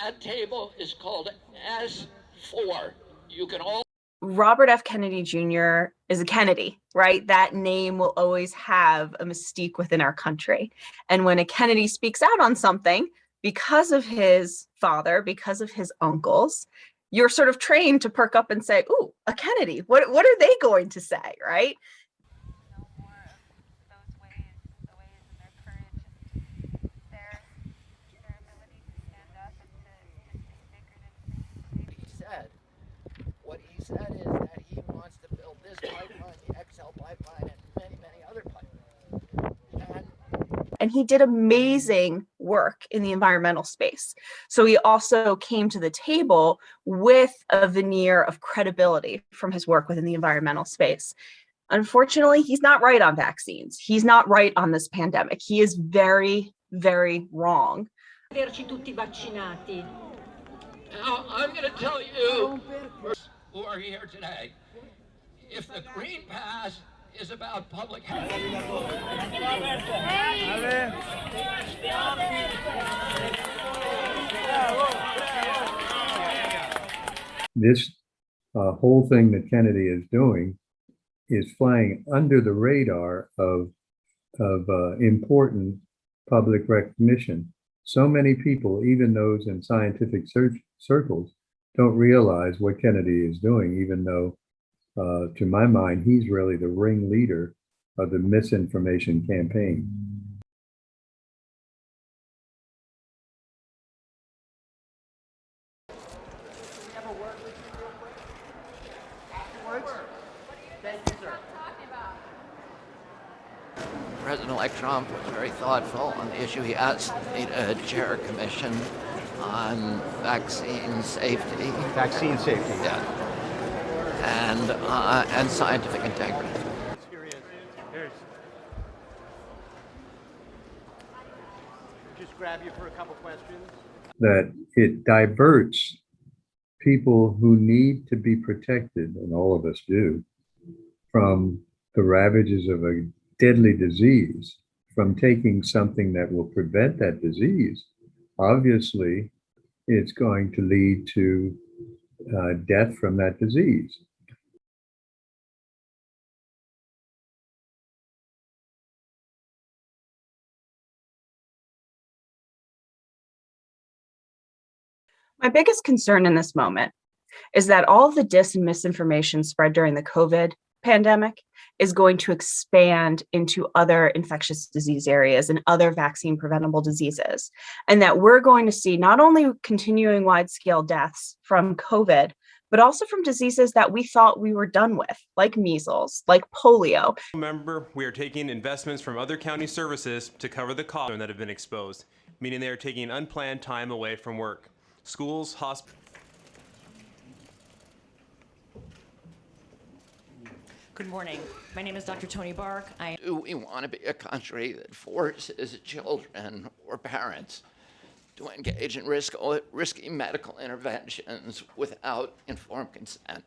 That table is called S4. You can all. Robert F. Kennedy Jr. is a Kennedy, right? That name will always have a mystique within our country. And when a Kennedy speaks out on something, because of his father, because of his uncles, you're sort of trained to perk up and say, ooh, a Kennedy, what are they going to say, right? What he said is that he wants to build this pipeline, the XL pipeline, and many, many other pipelines. And he did amazing work in the environmental space. So he also came to the table with a veneer of credibility from his work within the environmental space. Unfortunately, he's not right on vaccines. He's not right on this pandemic. He is very, very wrong. Averci tutti vaccinati. Now, I'm going to tell you who are here today. If the Green Pass is about public health. This whole thing that Kennedy is doing is flying under the radar of important public recognition. So many people, even those in scientific circles, don't realize what Kennedy is doing, even though, to my mind, he's really the ringleader of the misinformation campaign. President-elect Trump was very thoughtful on the issue. He asked me to chair a commission on vaccine safety. Vaccine safety. Yeah. And scientific integrity. Just grab you for a couple questions. That it diverts people who need to be protected, and all of us do, from the ravages of a deadly disease, from taking something that will prevent that disease. Obviously, it's going to lead to death from that disease. My biggest concern in this moment is that all of the dis and misinformation spread during the COVID pandemic is going to expand into other infectious disease areas and other vaccine preventable diseases. And that we're going to see not only continuing wide-scale deaths from COVID, but also from diseases that we thought we were done with, like measles, like polio. Remember, we are taking investments from other county services to cover the costs that have been exposed, meaning they are taking unplanned time away from work. Schools, hospitals. Good morning. My name is Dr. Tony Bark. Do we want to be a country that forces children or parents to engage in risky medical interventions without informed consent?